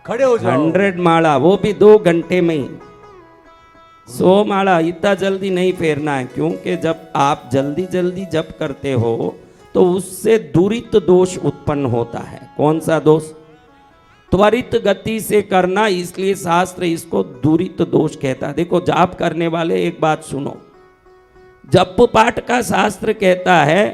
खड़े हो जाओ। 100 माला, वो भी 2 घंटे में ही। 100 माला इतना जल्दी नहीं फेरना है, क्योंकि जब आप जल्दी जल्दी जप करते हो तो उससे दूरित दोष उत्पन्न होता है। कौन सा दोष? त्वरित गति से करना, इसलिए शास्त्र इसको दूरित दोष कहता है। देखो जाप करने वाले एक बात सुनो, जप पाठ का शास्त्र कहता है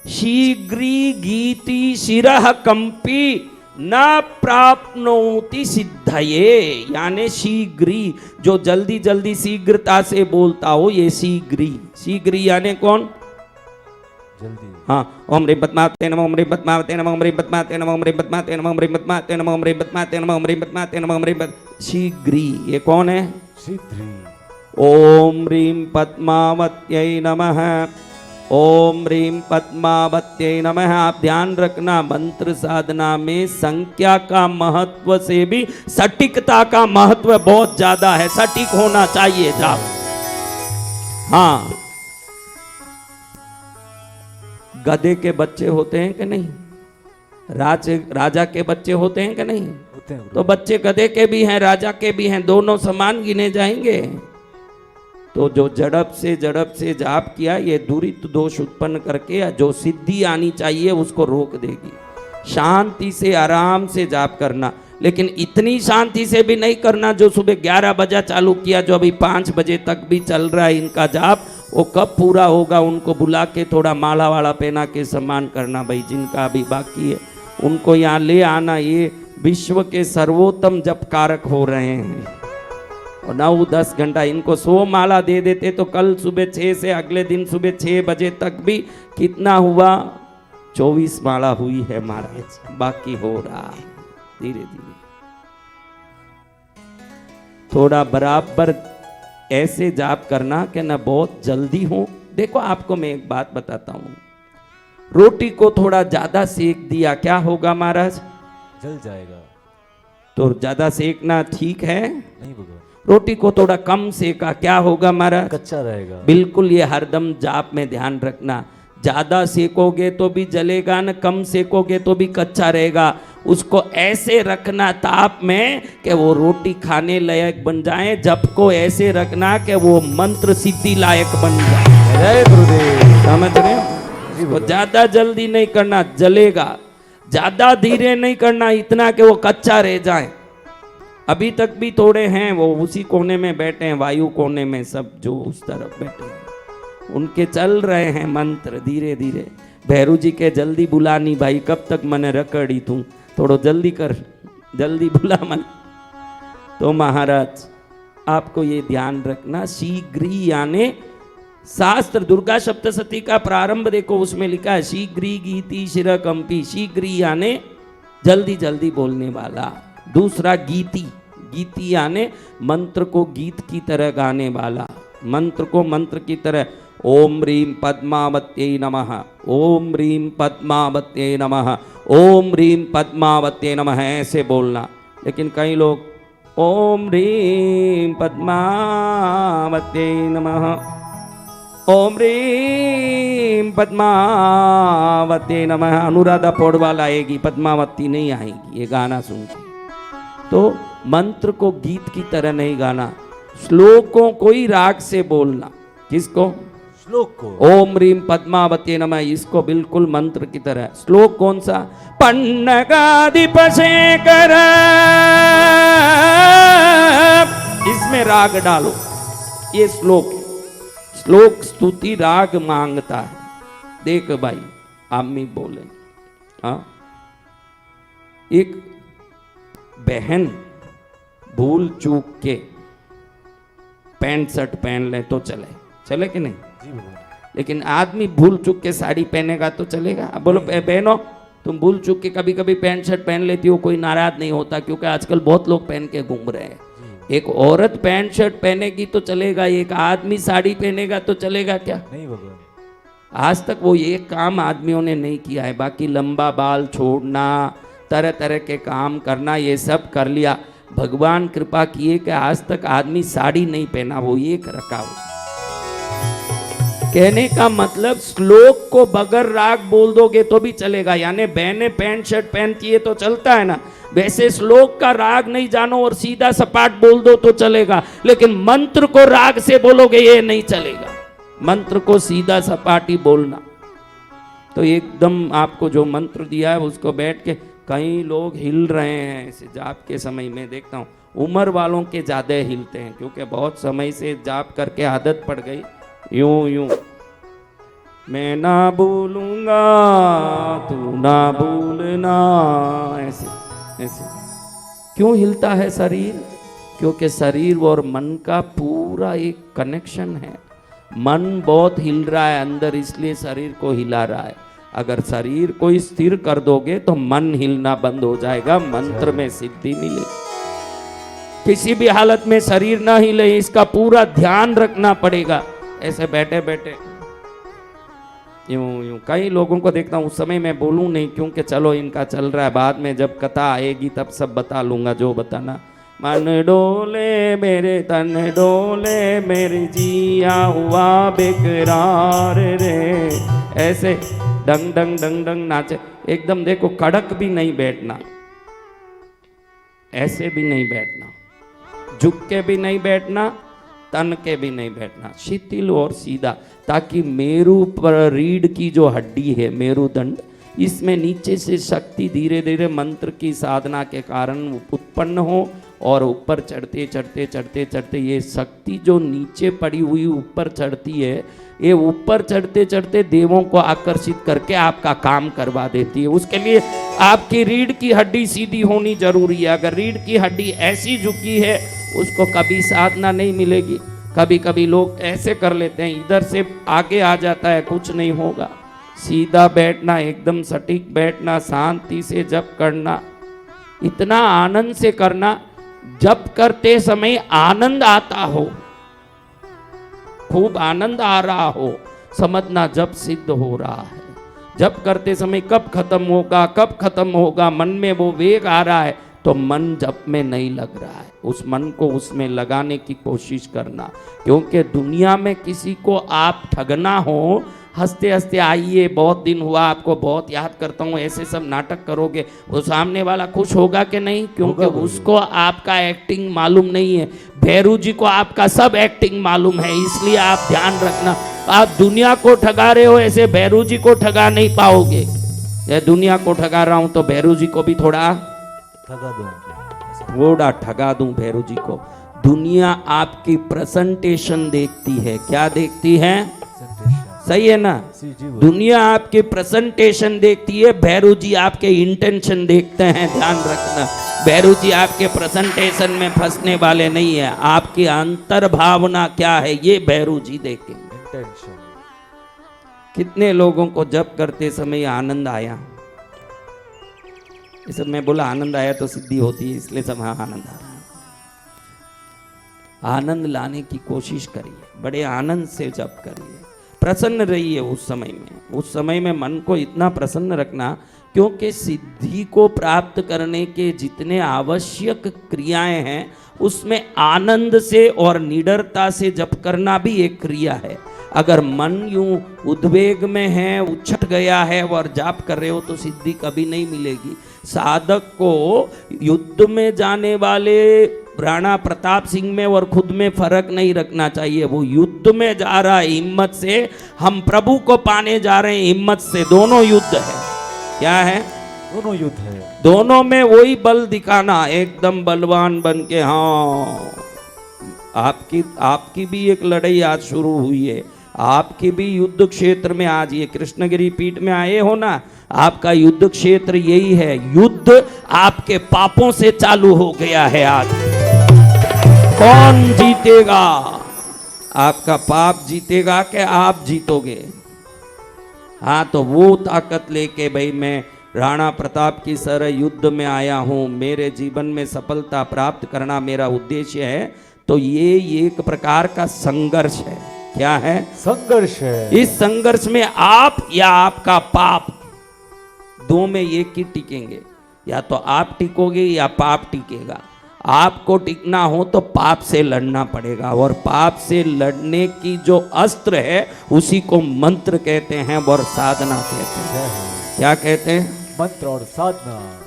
शीघ्री गीति शिरः कंपी न प्राप्नोति सिद्धये, यानी शीघ्री, जो जल्दी जल्दी शीघ्रता से बोलता हो ये शीघ्री। शीघ्री यानी कौन? जल्दी। हाँ, ओम ह्रीं पद्मावते नमः, ओम ह्रीं पद्मावते नमः, ओम ह्रीं पद्मावते नमः, ओम ह्रीं पद्मावते नमः, ओम ह्रीं पद्मावते नमः, ओम ह्रीं पद्मावते नमः, ओम ह्रीं पद्मावते नमः, ओम ह्रीं शीघ्री। ये कौन है? सिद्धि। ओम ह्रीं पद्मावत्यै नमः, ओम ह्रीं पद्मावत्यै नमः। आप ध्यान रखना, मंत्र साधना में संख्या का महत्व से भी सटीकता का महत्व बहुत ज्यादा है। सटीक होना चाहिए जाप। हाँ, गधे के बच्चे होते हैं कि नहीं? राजा के बच्चे होते हैं कि नहीं? होते हैं। तो बच्चे गधे के भी हैं, राजा के भी हैं, दोनों समान गिने जाएंगे। तो जो जड़प से जाप किया, ये दूरित दोष उत्पन्न करके जो सिद्धि आनी चाहिए उसको रोक देगी। शांति से आराम से जाप करना, लेकिन इतनी शांति से भी नहीं करना जो सुबह 11 बजे चालू किया, जो अभी 5 बजे तक भी चल रहा है इनका जाप, वो कब पूरा होगा? उनको बुला के थोड़ा माला वाला पहना के सम्मान करना। भाई जिनका अभी बाकी है उनको यहाँ ले आना। ये विश्व के सर्वोत्तम जप कारक हो रहे हैं। और 9-10 घंटा इनको 100 माला दे देते तो कल सुबह 6 से अगले दिन सुबह 6 बजे तक भी कितना हुआ? 24 माला हुई है महाराज, बाकी हो रहा धीरे धीरे। थोड़ा बराबर ऐसे जाप करना कि ना बहुत जल्दी हो। देखो आपको मैं एक बात बताता हूं, रोटी को थोड़ा ज्यादा सेक दिया, क्या होगा महाराज? जल जाएगा। तो ज्यादा सेकना ठीक है? नहीं भगवान। रोटी को थोड़ा कम सेका, क्या होगा महाराज? कच्चा रहेगा। बिल्कुल, ये हरदम जाप में ध्यान रखना। ज्यादा सेकोगे तो भी जलेगा न, कम सेकोगे तो भी कच्चा रहेगा। उसको ऐसे रखना ताप में कि वो रोटी खाने लायक बन जाए। जप को ऐसे रखना कि वो मंत्र सिद्धि लायक बन जाए। जय गुरुदेव। समझ रहे हो? वो ज्यादा जल्दी नहीं करना, जलेगा। ज्यादा धीरे नहीं करना, इतना कि वो कच्चा रह जाए। अभी तक भी थोड़े हैं वो उसी कोने में बैठे हैं, वायु कोने में, सब जो उस तरफ बैठे हैं उनके चल रहे हैं मंत्र धीरे धीरे। भैरू जी के जल्दी बुलानी भाई, कब तक मने रकड़ी तू, थोड़ो जल्दी कर, जल्दी बुला मन। तो महाराज आपको ये ध्यान रखना, शीघ्री यानी शास्त्र दुर्गा सप्तशती का प्रारंभ देखो, उसमें लिखा है शीघ्री गीति शिर कंपी। शीघ्री यानी जल्दी जल्दी बोलने वाला। दूसरा गीति, गीति यानी मंत्र को गीत की तरह गाने वाला, मंत्र को मंत्र की तरह। ओम ह्रीं पद्मावत्यै नमः, ओम ह्रीं पद्मावत्यै नमः, ओम ह्रीं पद्मावत्यै नमः, ऐसे बोलना। लेकिन कई लोग ओम ह्रीं पद्मावत्यै नमः, ओम ह्रीं पद्मावत्यै नमः, अनुराधा पौडवाल आएगी, पद्मावती नहीं आएगी ये गाना सुन के। तो मंत्र को गीत की तरह नहीं गाना, श्लोकों को ही राग से बोलना। किसको? श्लोक को। ओम ह्रीं पद्मावती नमः, इसको बिल्कुल मंत्र की तरह। श्लोक कौन सा? पन्नगाधिप शेखर, इसमें राग डालो, ये श्लोक। श्लोक स्तुति राग मांगता है। देख भाई आम्मी बोले, हाँ, एक बहन भूल चूक के पैंट शर्ट पहन ले तो चले कि नहीं? जी भगवान। लेकिन आदमी भूल चूक के साड़ी पहनेगा तो चलेगा? अब बोलो बहनों, तुम भूल चूक के कभी कभी पैंट शर्ट पहन लेती हो, कोई नाराज नहीं होता, क्योंकि आजकल बहुत लोग पहन के घूम रहे हैं। एक औरत पैंट शर्ट पहनेगी तो चलेगा, एक आदमी साड़ी पहनेगा तो चलेगा क्या? नहीं भगवान। आज तक वो ये काम आदमियों ने नहीं किया है। बाकी लंबा बाल छोड़ना, तरह तरह के काम करना, ये सब कर लिया। भगवान कृपा किए कि आज तक आदमी साड़ी नहीं पहना, वो एक रखा हो। कहने का मतलब श्लोक को बगैर राग बोल दोगे तो भी चलेगा, यानी बहनें पैंट शर्ट पहनती है तो चलता है ना। वैसे श्लोक का राग नहीं जानो और सीधा सपाट बोल दो तो चलेगा, लेकिन मंत्र को राग से बोलोगे ये नहीं चलेगा। मंत्र को सीधा सपाट ही बोलना। तो एकदम आपको जो मंत्र दिया है उसको बैठ के, कई लोग हिल रहे हैं ऐसे जाप के समय में देखता हूँ, उम्र वालों के ज़्यादा हिलते हैं क्योंकि बहुत समय से जाप करके आदत पड़ गई। यूं यूं, मैं ना भूलूंगा तू ना भूलना, ऐसे ऐसे। क्यों हिलता है शरीर? क्योंकि शरीर और मन का पूरा एक कनेक्शन है। मन बहुत हिल रहा है अंदर, इसलिए शरीर को हिला रहा है। अगर शरीर को स्थिर कर दोगे तो मन हिलना बंद हो जाएगा, मंत्र में सिद्धि मिलेगी। किसी भी हालत में शरीर ना हिले, इसका पूरा ध्यान रखना पड़ेगा। ऐसे बैठे बैठे यूं यूं, कई लोगों को देखता हूँ, उस समय मैं बोलूँ नहीं क्योंकि चलो इनका चल रहा है, बाद में जब कथा आएगी तब सब बता लूंगा जो बताना। मन डोले मेरे तन डोले, मेरी जिया हुआ बेकरार रे, ऐसे डंग डंग डंग डंग नाचे। एकदम देखो, कड़क भी नहीं बैठना, ऐसे भी नहीं बैठना, झुक के भी नहीं बैठना, तन के भी नहीं बैठना, शिथिल और सीधा, ताकि मेरु पर रीढ़ की जो हड्डी है मेरुदंड, इसमें नीचे से शक्ति धीरे धीरे मंत्र की साधना के कारण उत्पन्न हो, और ऊपर चढ़ते चढ़ते चढ़ते चढ़ते ये शक्ति जो नीचे पड़ी हुई ऊपर चढ़ती है, ये ऊपर चढ़ते चढ़ते देवों को आकर्षित करके आपका काम करवा देती है। उसके लिए आपकी रीढ़ की हड्डी सीधी होनी जरूरी है। अगर रीढ़ की हड्डी ऐसी झुकी है, उसको कभी साधना नहीं मिलेगी। कभी कभी लोग ऐसे कर लेते हैं, इधर से आगे आ जाता है, कुछ नहीं होगा। सीधा बैठना, एकदम सटीक बैठना, शांति से जप करना, इतना आनंद से करना, जप करते समय आनंद आता हो, खूब आनंद आ रहा हो, समझना जप सिद्ध हो रहा है। जप करते समय कब खत्म होगा, कब खत्म होगा, मन में वो वेग आ रहा है तो मन जप में नहीं लग रहा है। उस मन को उसमें लगाने की कोशिश करना, क्योंकि दुनिया में किसी को आप ठगना हो, हंसते हंसते आइए बहुत दिन हुआ आपको बहुत याद करता हूँ, ऐसे सब नाटक करोगे, वो सामने वाला खुश होगा कि नहीं? क्योंकि उसको आपका एक्टिंग मालूम नहीं है। भैरू जी को आपका सब एक्टिंग मालूम है, इसलिए आप ध्यान रखना। आप दुनिया को ठगा रहे हो, ऐसे भैरू जी को ठगा नहीं पाओगे। ये दुनिया को ठगा रहा हूँ तो भैरू जी को भी थोड़ा ठगा दूं, थोड़ा ठगा दूं भैरू जी को। दुनिया आपकी प्रेजेंटेशन देखती है। क्या देखती है? सही है ना? दुनिया आपके प्रेजेंटेशन देखती है, भैरू जी आपके इंटेंशन देखते हैं। ध्यान रखना, भैरू जी आपके प्रेजेंटेशन में फंसने वाले नहीं है। आपकी अंतर भावना क्या है, ये भैरू जी देखेंगे। इंटेंशन। कितने लोगों को जप करते समय आनंद आया? ये सब मैं बोला आनंद आया तो सिद्धि होती है, इसलिए सब हाँ आनंद आ रहा है। आनंद लाने की कोशिश करिए, बड़े आनंद से जप करिए, प्रसन्न रहिए उस समय में। उस समय में मन को इतना प्रसन्न रखना, क्योंकि सिद्धि को प्राप्त करने के जितने आवश्यक क्रियाएं हैं, उसमें आनंद से और निडरता से जप करना भी एक क्रिया है। अगर मन यूं उद्वेग में है, उछट गया है और जाप कर रहे हो तो सिद्धि कभी नहीं मिलेगी। साधक को युद्ध में जाने वाले राणा प्रताप सिंह में और खुद में फर्क नहीं रखना चाहिए। वो युद्ध में जा रहा है हिम्मत से, हम प्रभु को पाने जा रहे हैं हिम्मत से। दोनों युद्ध है। क्या है? दोनों युद्ध है। दोनों में वही बल दिखाना, एकदम बलवान बन के। हाँ, आपकी भी एक लड़ाई आज शुरू हुई है। आपकी भी युद्ध क्षेत्र में आज ये कृष्णगिरी पीठ में आए हो ना, आपका युद्ध क्षेत्र यही है। युद्ध आपके पापों से चालू हो गया है आज। कौन जीतेगा? आपका पाप जीतेगा कि आप जीतोगे? हाँ, तो वो ताकत लेके भाई मैं राणा प्रताप की तरह युद्ध में आया हूँ, मेरे जीवन में सफलता प्राप्त करना मेरा उद्देश्य है, तो ये एक प्रकार का संघर्ष है। क्या है? संघर्ष है। इस संघर्ष में आप या आपका पाप, दो में एक ही टिकेंगे। या तो आप टिकोगे या पाप टिकेगा। आपको टिकना हो तो पाप से लड़ना पड़ेगा, और पाप से लड़ने की जो अस्त्र है उसी को मंत्र कहते हैं और साधना कहते हैं। क्या कहते हैं? मंत्र और साधना।